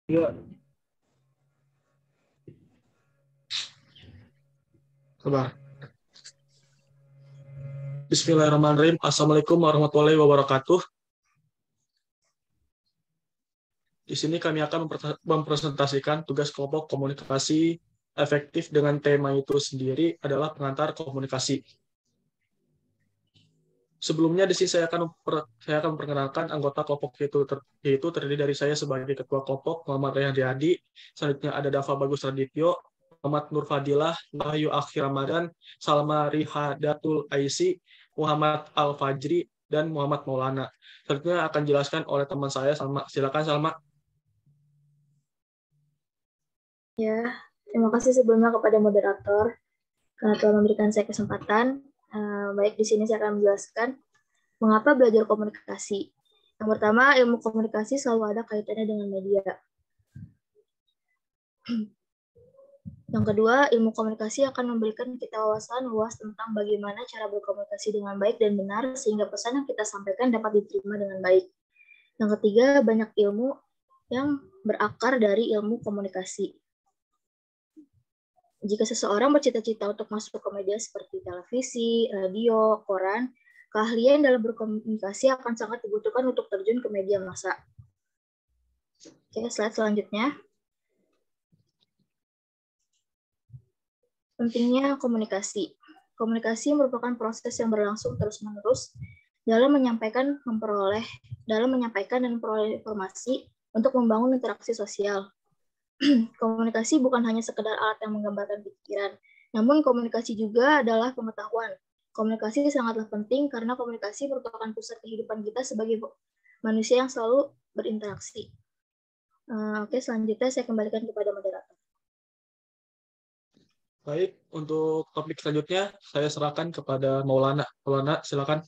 Ya, sabar. Bismillahirrahmanirrahim. Assalamualaikum warahmatullahi wabarakatuh. Di sini kami akan mempresentasikan tugas kelompok komunikasi efektif dengan tema itu sendiri adalah pengantar komunikasi. Sebelumnya di sini saya akan memperkenalkan anggota kelompok yaitu terdiri dari saya sebagai ketua kelompok Muhammad Rayhan Riyadi. Selanjutnya ada Dava Bagus Radityo, Muhammad Nur Fadilah, Wahyu Akhir Ramadan, Salma Rihadatul Aisi, Muhammad Al Fajri, dan Muhammad Maulana. Selanjutnya akan dijelaskan oleh teman saya, Salma. Silakan Salma. Ya, terima kasih sebelumnya kepada moderator karena telah memberikan saya kesempatan. Baik, di sini saya akan menjelaskan mengapa belajar komunikasi. Yang pertama, ilmu komunikasi selalu ada kaitannya dengan media. Yang kedua, ilmu komunikasi akan memberikan kita wawasan luas tentang bagaimana cara berkomunikasi dengan baik dan benar sehingga pesan yang kita sampaikan dapat diterima dengan baik. Yang ketiga, banyak ilmu yang berakar dari ilmu komunikasi. Jika seseorang bercita-cita untuk masuk ke media seperti televisi, radio, koran, keahlian dalam berkomunikasi akan sangat dibutuhkan untuk terjun ke media massa. Oke, slide selanjutnya. Pentingnya komunikasi. Komunikasi merupakan proses yang berlangsung terus-menerus dalam menyampaikan dan memperoleh informasi untuk membangun interaksi sosial. Komunikasi bukan hanya sekedar alat yang menggambarkan pikiran, namun komunikasi juga adalah pengetahuan. Komunikasi sangatlah penting karena komunikasi merupakan pusat kehidupan kita sebagai manusia yang selalu berinteraksi. Oke, selanjutnya saya kembalikan kepada moderator. Baik, untuk topik selanjutnya saya serahkan kepada Maulana. Maulana, silakan.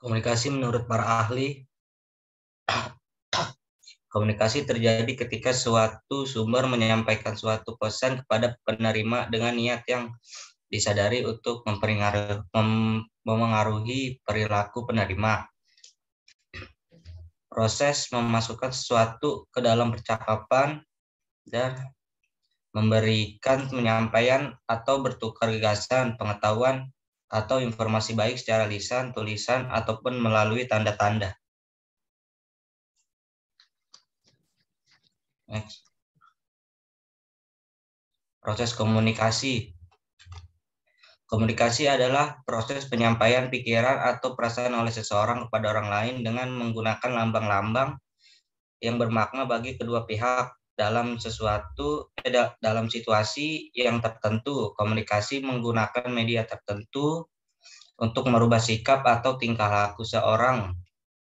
Komunikasi menurut para ahli, komunikasi terjadi ketika suatu sumber menyampaikan suatu pesan kepada penerima dengan niat yang disadari untuk memengaruhi perilaku penerima. Proses memasukkan sesuatu ke dalam percakapan dan memberikan penyampaian atau bertukar gagasan, pengetahuan, atau informasi baik secara lisan, tulisan, ataupun melalui tanda-tanda. Next. Proses komunikasi. Komunikasi adalah proses penyampaian pikiran atau perasaan oleh seseorang kepada orang lain dengan menggunakan lambang-lambang yang bermakna bagi kedua pihak dalam situasi yang tertentu. Komunikasi menggunakan media tertentu untuk merubah sikap atau tingkah laku seorang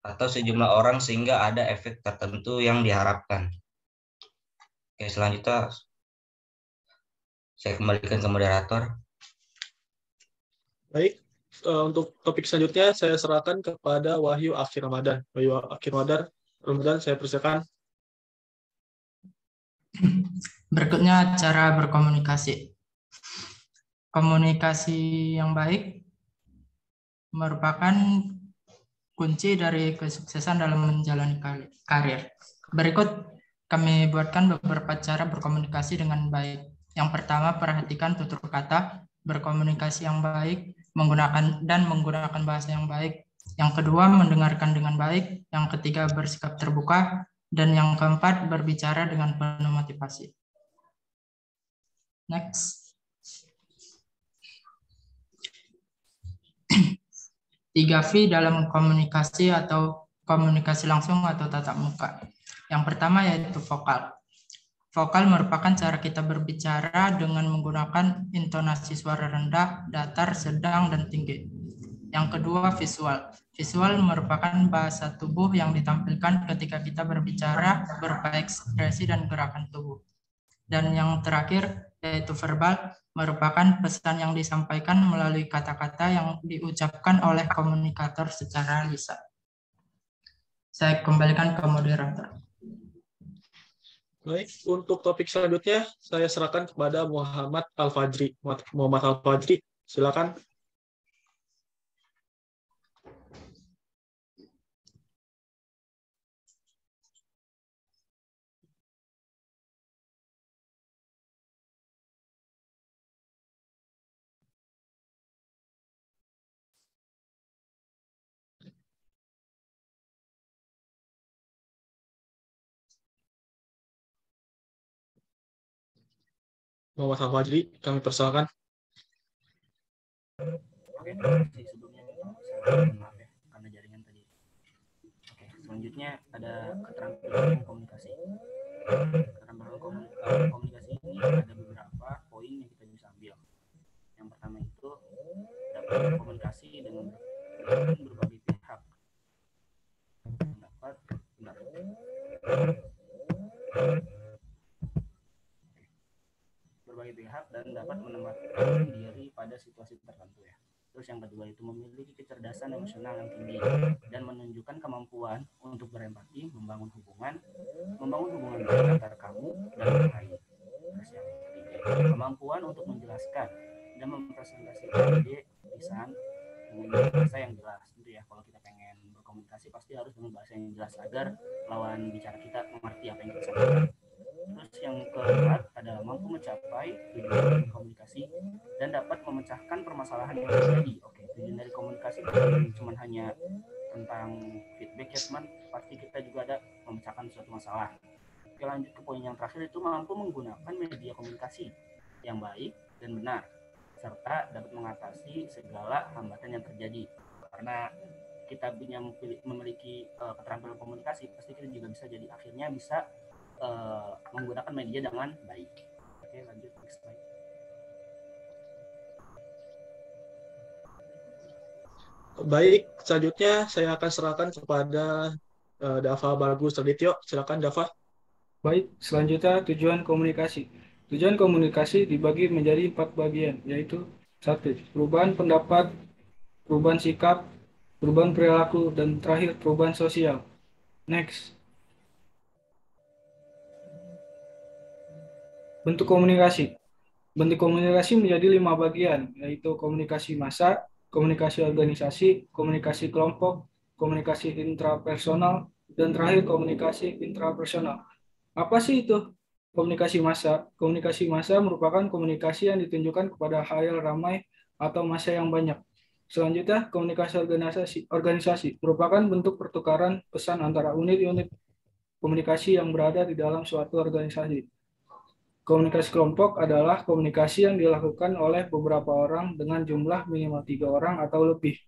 atau sejumlah orang sehingga ada efek tertentu yang diharapkan. Oke, selanjutnya saya kembalikan ke moderator. Baik, untuk topik selanjutnya saya serahkan kepada Wahyu Akhir Ramadan. Wahyu Akhir Ramadan, saya persilakan. Berikutnya cara berkomunikasi. Komunikasi yang baik merupakan kunci dari kesuksesan dalam menjalani karir. Berikut kami buatkan beberapa cara berkomunikasi dengan baik. Yang pertama, perhatikan tutur kata, berkomunikasi yang baik, menggunakan bahasa yang baik. Yang kedua, mendengarkan dengan baik. Yang ketiga, bersikap terbuka. Dan yang keempat, berbicara dengan penuh motivasi. Next. 3V dalam komunikasi atau komunikasi langsung atau tatap muka. Yang pertama yaitu vokal. Vokal merupakan cara kita berbicara dengan menggunakan intonasi suara rendah, datar, sedang, dan tinggi. Yang kedua visual. Visual merupakan bahasa tubuh yang ditampilkan ketika kita berbicara berupa ekspresi dan gerakan tubuh. Dan yang terakhir yaitu verbal, merupakan pesan yang disampaikan melalui kata-kata yang diucapkan oleh komunikator secara lisan. Saya kembalikan ke moderator. Baik, untuk topik selanjutnya saya serahkan kepada Muhammad Al Fajri. Muhammad Al Fajri, silakan. Muhammad Al-Fajri, kami persilakan. Oke, terima kasih sebelumnya. Saya maaf ya karena jaringan tadi. Oke, selanjutnya ada keterampilan komunikasi. Keterampilan komunikasi ini ada beberapa poin yang kita bisa ambil. Yang pertama itu dapat berkomunikasi dengan berbagai pihak. Berbagai pihak dan dapat menempatkan diri pada situasi tertentu ya. Terus yang kedua itu memiliki kecerdasan emosional yang tinggi dan menunjukkan kemampuan untuk berempati, membangun hubungan baik antara kamu dan orang lain. Terus yang ketiga, kemampuan untuk menjelaskan dan mempresentasikan ide lisan dengan bahasa yang jelas. Tentu ya, kalau kita pengen berkomunikasi pasti harus dengan bahasa yang jelas agar lawan bicara kita mengerti apa yang kita sampaikan. Terus yang keempat adalah mampu mencapai tujuan komunikasi dan dapat memecahkan permasalahan yang terjadi. Oke, tujuan dari komunikasi bukan cuma hanya tentang feedback ya teman, pasti kita juga ada memecahkan suatu masalah. Oke, lanjut ke poin yang terakhir itu mampu menggunakan media komunikasi yang baik dan benar serta dapat mengatasi segala hambatan yang terjadi. Karena kita memiliki keterampilan komunikasi, pasti kita juga bisa jadi akhirnya bisa menggunakan media dengan baik. Oke, lanjut next slide. Baik, selanjutnya saya akan serahkan kepada Dava Bagus Tradityo. Silakan Dava. Baik, selanjutnya tujuan komunikasi. Tujuan komunikasi dibagi menjadi 4 bagian, yaitu 1. Perubahan pendapat, perubahan sikap, perubahan perilaku, dan terakhir perubahan sosial. Next. Bentuk komunikasi. Bentuk komunikasi menjadi 5 bagian, yaitu komunikasi massa, komunikasi organisasi, komunikasi kelompok, komunikasi intrapersonal, dan terakhir komunikasi intrapersonal. Apa sih itu komunikasi massa? Komunikasi massa merupakan komunikasi yang ditunjukkan kepada khayal ramai atau massa yang banyak. Selanjutnya, komunikasi organisasi merupakan bentuk pertukaran pesan antara unit-unit komunikasi yang berada di dalam suatu organisasi. Komunikasi kelompok adalah komunikasi yang dilakukan oleh beberapa orang dengan jumlah minimal 3 orang atau lebih.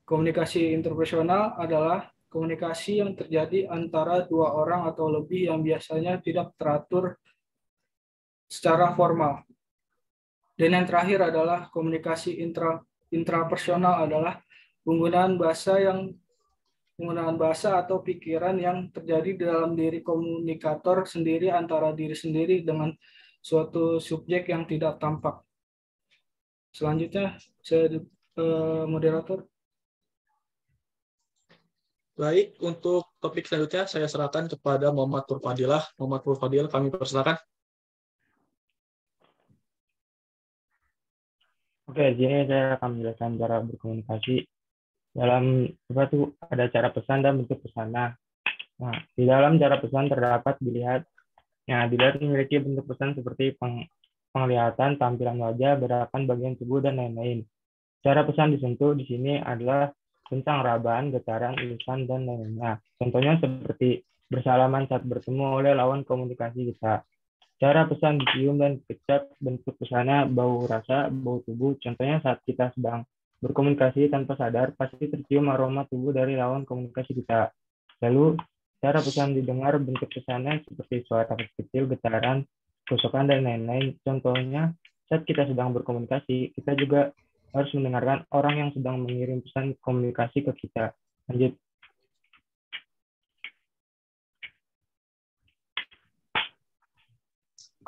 Komunikasi interpersonal adalah komunikasi yang terjadi antara 2 orang atau lebih yang biasanya tidak teratur secara formal. Dan yang terakhir adalah komunikasi intrapersonal adalah penggunaan bahasa atau pikiran yang terjadi di dalam diri komunikator sendiri antara diri sendiri dengan suatu subjek yang tidak tampak. Selanjutnya, saya moderator. Baik, untuk topik selanjutnya saya serahkan kepada Muhammad Nurfadilah. Muhammad Nurfadilah, kami persilakan. Oke, di sini saya akan menjelaskan cara berkomunikasi. Dalam itu ada cara pesan dan bentuk pesan. Nah, di dalam cara pesan terdapat dilihat memiliki bentuk pesan seperti penglihatan, tampilan wajah, gerakan bagian tubuh, dan lain-lain. Cara pesan disentuh di sini adalah tentang rabaan, getaran, irisan, dan lain-lainnya. Contohnya seperti bersalaman saat bertemu oleh lawan komunikasi kita. Cara pesan dicium dan dikecap, bentuk pesannya bau rasa, bau tubuh. Contohnya saat kita sedang berkomunikasi tanpa sadar, pasti tercium aroma tubuh dari lawan komunikasi kita. Lalu, cara pesan didengar, bentuk pesannya seperti suara kecil, getaran, tusukan, dan lain-lain. Contohnya, saat kita sedang berkomunikasi, kita juga harus mendengarkan orang yang sedang mengirim pesan komunikasi ke kita. Lanjut.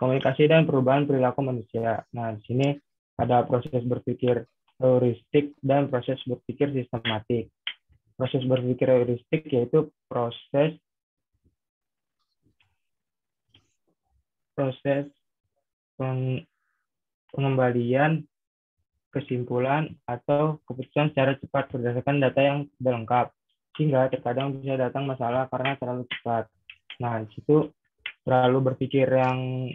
Komunikasi dan perubahan perilaku manusia. Nah, di sini ada proses berpikir heuristik dan proses berpikir sistematik. Proses berpikir heuristik yaitu proses pengembalian kesimpulan atau keputusan secara cepat berdasarkan data yang tidak lengkap, sehingga terkadang bisa datang masalah karena terlalu cepat. Nah, di situ terlalu berpikir yang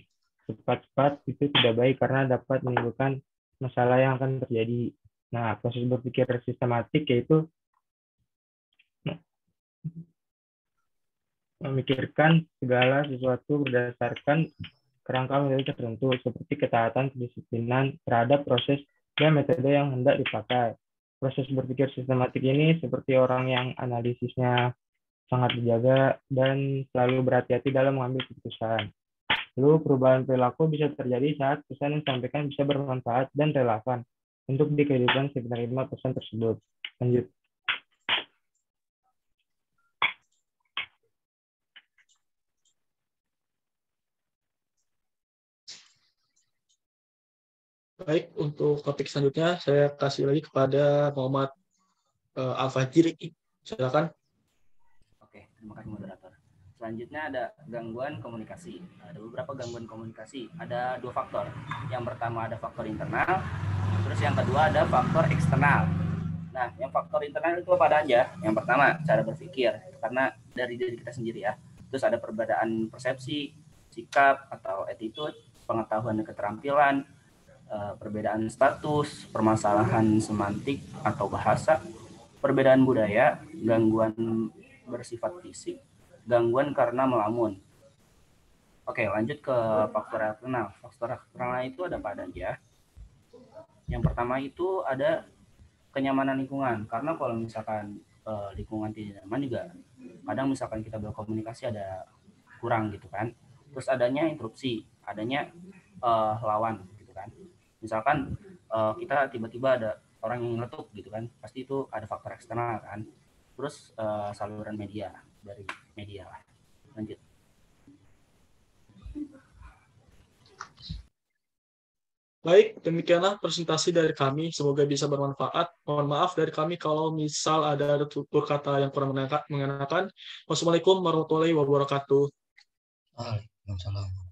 cepat-cepat itu tidak baik karena dapat menimbulkan masalah yang akan terjadi. Nah, proses berpikir sistematik yaitu memikirkan segala sesuatu berdasarkan kerangka metode tertentu seperti ketaatan kedisiplinan terhadap proses dan metode yang hendak dipakai. Proses berpikir sistematik ini seperti orang yang analisisnya sangat dijaga dan selalu berhati-hati dalam mengambil keputusan. Lalu perubahan perilaku bisa terjadi saat pesan yang disampaikan bisa bermanfaat dan relevan untuk di kehidupan si penerima pesan tersebut. Lanjut. Baik, untuk topik selanjutnya saya kasih lagi kepada Muhammad Al-Fajri. Silakan. Oke, terima kasih moderator. Selanjutnya ada gangguan komunikasi. Ada beberapa gangguan komunikasi. Ada 2 faktor. Yang pertama ada faktor internal, terus yang kedua ada faktor eksternal. Nah, yang faktor internal itu apa aja? Yang pertama, cara berpikir. Karena dari diri kita sendiri ya. Terus ada perbedaan persepsi, sikap atau attitude, pengetahuan dan keterampilan, perbedaan status, permasalahan semantik atau bahasa, perbedaan budaya, gangguan bersifat fisik, gangguan karena melamun. Oke, lanjut ke faktor eksternal. Faktor eksternal itu ada apa aja? Yang pertama itu ada kenyamanan lingkungan. Karena kalau misalkan lingkungan tidak nyaman juga, kadang misalkan kita berkomunikasi ada kurang gitu kan. Terus adanya interupsi, adanya lawan gitu kan. Misalkan kita tiba-tiba ada orang yang ngeletuk gitu kan, pasti itu ada faktor eksternal kan. Terus saluran media, dari media lah. Lanjut. Baik, demikianlah presentasi dari kami. Semoga bisa bermanfaat. Mohon maaf dari kami kalau misal ada tutur kata yang kurang mengenakan. Wassalamualaikum warahmatullahi wabarakatuh. Waalaikumsalam.